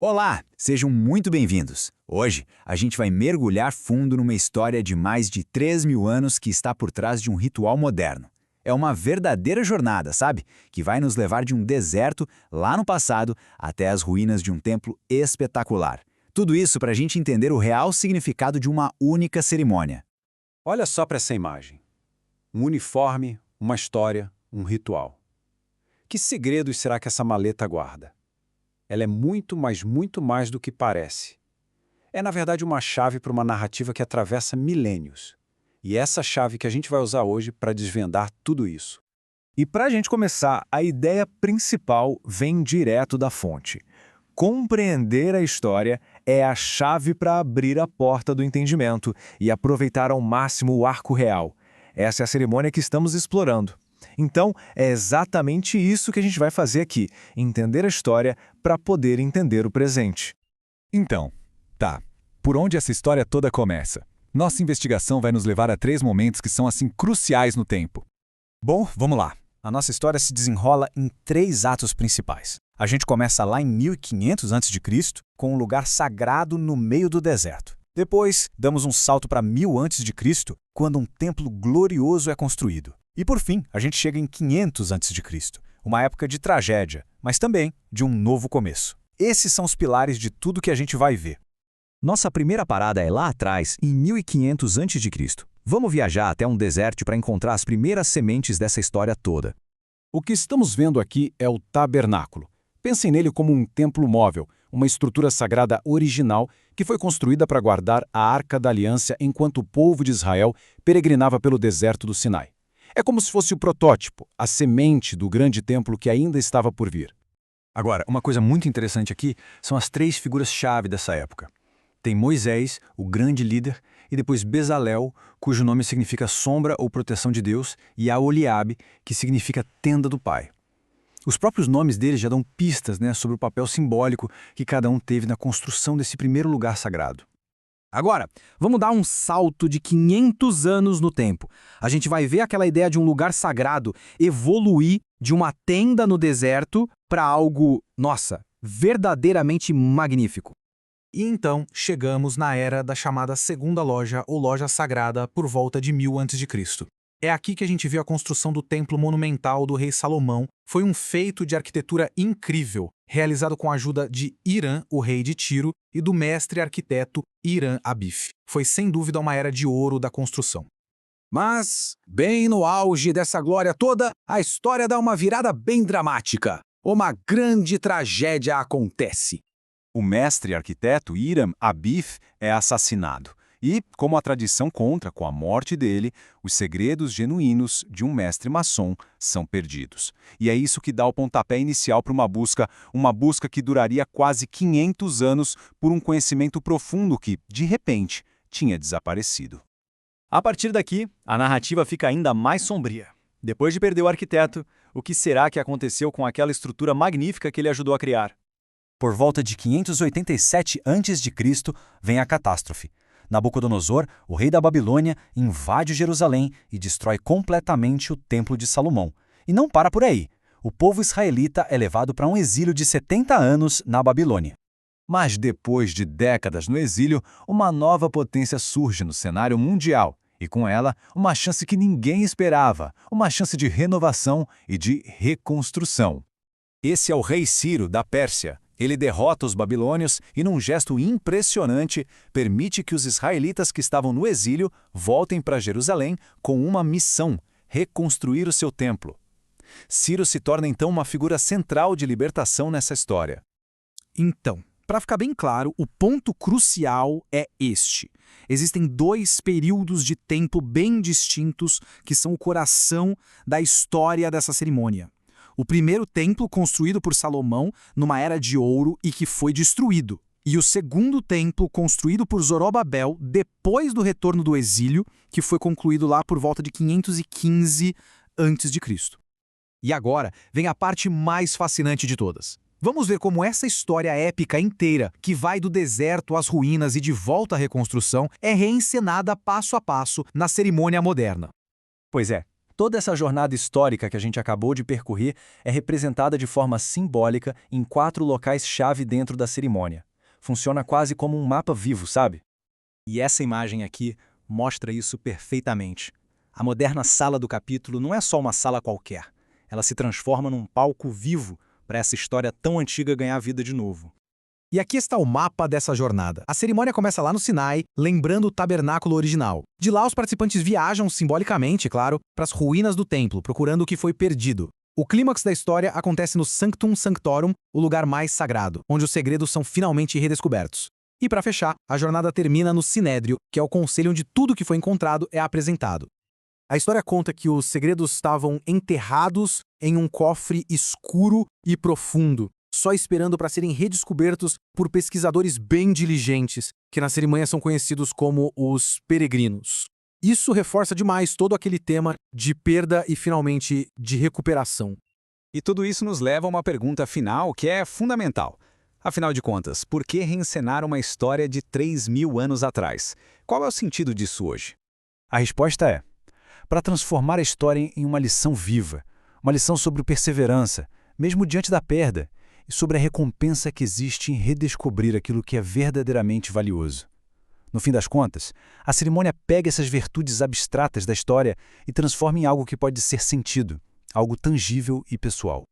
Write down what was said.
Olá, sejam muito bem-vindos. Hoje, a gente vai mergulhar fundo numa história de mais de 3.000 anos que está por trás de um ritual moderno. É uma verdadeira jornada, sabe? Que vai nos levar de um deserto, lá no passado, até as ruínas de um templo espetacular. Tudo isso para a gente entender o real significado de uma única cerimônia. Olha só para essa imagem. Um uniforme, uma história, um ritual. Que segredos será que essa maleta guarda? Ela é muito, mas muito mais do que parece. É, na verdade, uma chave para uma narrativa que atravessa milênios. E é essa chave que a gente vai usar hoje para desvendar tudo isso. E para a gente começar, a ideia principal vem direto da fonte. Compreender a história é a chave para abrir a porta do entendimento e aproveitar ao máximo o arco real. Essa é a cerimônia que estamos explorando. Então, é exatamente isso que a gente vai fazer aqui, entender a história para poder entender o presente. Então, tá. Por onde essa história toda começa? Nossa investigação vai nos levar a 3 momentos que são assim cruciais no tempo. Bom, vamos lá. A nossa história se desenrola em 3 atos principais. A gente começa lá em 1500 a.C., com um lugar sagrado no meio do deserto. Depois, damos um salto para 1000 a.C., quando um templo glorioso é construído. E por fim, a gente chega em 500 a.C., uma época de tragédia, mas também de um novo começo. Esses são os pilares de tudo que a gente vai ver. Nossa primeira parada é lá atrás, em 1500 a.C. Vamos viajar até um deserto para encontrar as primeiras sementes dessa história toda. O que estamos vendo aqui é o tabernáculo. Pensem nele como um templo móvel, uma estrutura sagrada original que foi construída para guardar a Arca da Aliança enquanto o povo de Israel peregrinava pelo deserto do Sinai. É como se fosse o protótipo, a semente do grande templo que ainda estava por vir. Agora, uma coisa muito interessante aqui são as 3 figuras-chave dessa época. Tem Moisés, o grande líder, e depois Bezalel, cujo nome significa sombra ou proteção de Deus, e Aholiabe, que significa tenda do Pai. Os próprios nomes deles já dão pistas, sobre o papel simbólico que cada um teve na construção desse primeiro lugar sagrado. Agora, vamos dar um salto de 500 anos no tempo. A gente vai ver aquela ideia de um lugar sagrado evoluir de uma tenda no deserto para algo, nossa, verdadeiramente magnífico. E então chegamos na era da chamada Segunda Loja ou Loja Sagrada por volta de 1000 a.C. É aqui que a gente viu a construção do templo monumental do rei Salomão. Foi um feito de arquitetura incrível, realizado com a ajuda de Hiram, o rei de Tiro, e do mestre arquiteto Hiram Abif. Foi sem dúvida uma era de ouro da construção. Mas, bem no auge dessa glória toda, a história dá uma virada bem dramática. Uma grande tragédia acontece. O mestre arquiteto Hiram Abif é assassinado. E, como a tradição conta, com a morte dele, os segredos genuínos de um mestre maçom são perdidos. E é isso que dá o pontapé inicial para uma busca que duraria quase 500 anos por um conhecimento profundo que, de repente, tinha desaparecido. A partir daqui, a narrativa fica ainda mais sombria. Depois de perder o arquiteto, o que será que aconteceu com aquela estrutura magnífica que ele ajudou a criar? Por volta de 587 a.C., vem a catástrofe. Nabucodonosor, o rei da Babilônia, invade Jerusalém e destrói completamente o Templo de Salomão. E não para por aí. O povo israelita é levado para um exílio de 70 anos na Babilônia. Mas depois de décadas no exílio, uma nova potência surge no cenário mundial. E com ela, uma chance que ninguém esperava, uma chance de renovação e de reconstrução. Esse é o rei Ciro, da Pérsia. Ele derrota os babilônios e, num gesto impressionante, permite que os israelitas que estavam no exílio voltem para Jerusalém com uma missão: reconstruir o seu templo. Ciro se torna então uma figura central de libertação nessa história. Então, para ficar bem claro, o ponto crucial é este. Existem 2 períodos de tempo bem distintos que são o coração da história dessa cerimônia. O primeiro templo construído por Salomão numa era de ouro e que foi destruído. E o segundo templo construído por Zorobabel depois do retorno do exílio, que foi concluído lá por volta de 515 a.C. E agora vem a parte mais fascinante de todas. Vamos ver como essa história épica inteira, que vai do deserto às ruínas e de volta à reconstrução, é reencenada passo a passo na cerimônia moderna. Pois é. Toda essa jornada histórica que a gente acabou de percorrer é representada de forma simbólica em 4 locais-chave dentro da cerimônia. Funciona quase como um mapa vivo, sabe? E essa imagem aqui mostra isso perfeitamente. A moderna sala do capítulo não é só uma sala qualquer. Ela se transforma num palco vivo para essa história tão antiga ganhar vida de novo. E aqui está o mapa dessa jornada. A cerimônia começa lá no Sinai, lembrando o tabernáculo original. De lá, os participantes viajam simbolicamente, claro, para as ruínas do templo, procurando o que foi perdido. O clímax da história acontece no Sanctum Sanctorum, o lugar mais sagrado, onde os segredos são finalmente redescobertos. E para fechar, a jornada termina no Sinédrio, que é o conselho onde tudo que foi encontrado é apresentado. A história conta que os segredos estavam enterrados em um cofre escuro e profundo, só esperando para serem redescobertos por pesquisadores bem diligentes, que na cerimônia são conhecidos como os peregrinos. Isso reforça demais todo aquele tema de perda e, finalmente, de recuperação. E tudo isso nos leva a uma pergunta final que é fundamental. Afinal de contas, por que reencenar uma história de 3.000 anos atrás? Qual é o sentido disso hoje? A resposta é: para transformar a história em uma lição viva, uma lição sobre perseverança, mesmo diante da perda, e sobre a recompensa que existe em redescobrir aquilo que é verdadeiramente valioso. No fim das contas, a cerimônia pega essas virtudes abstratas da história e transforma em algo que pode ser sentido, algo tangível e pessoal.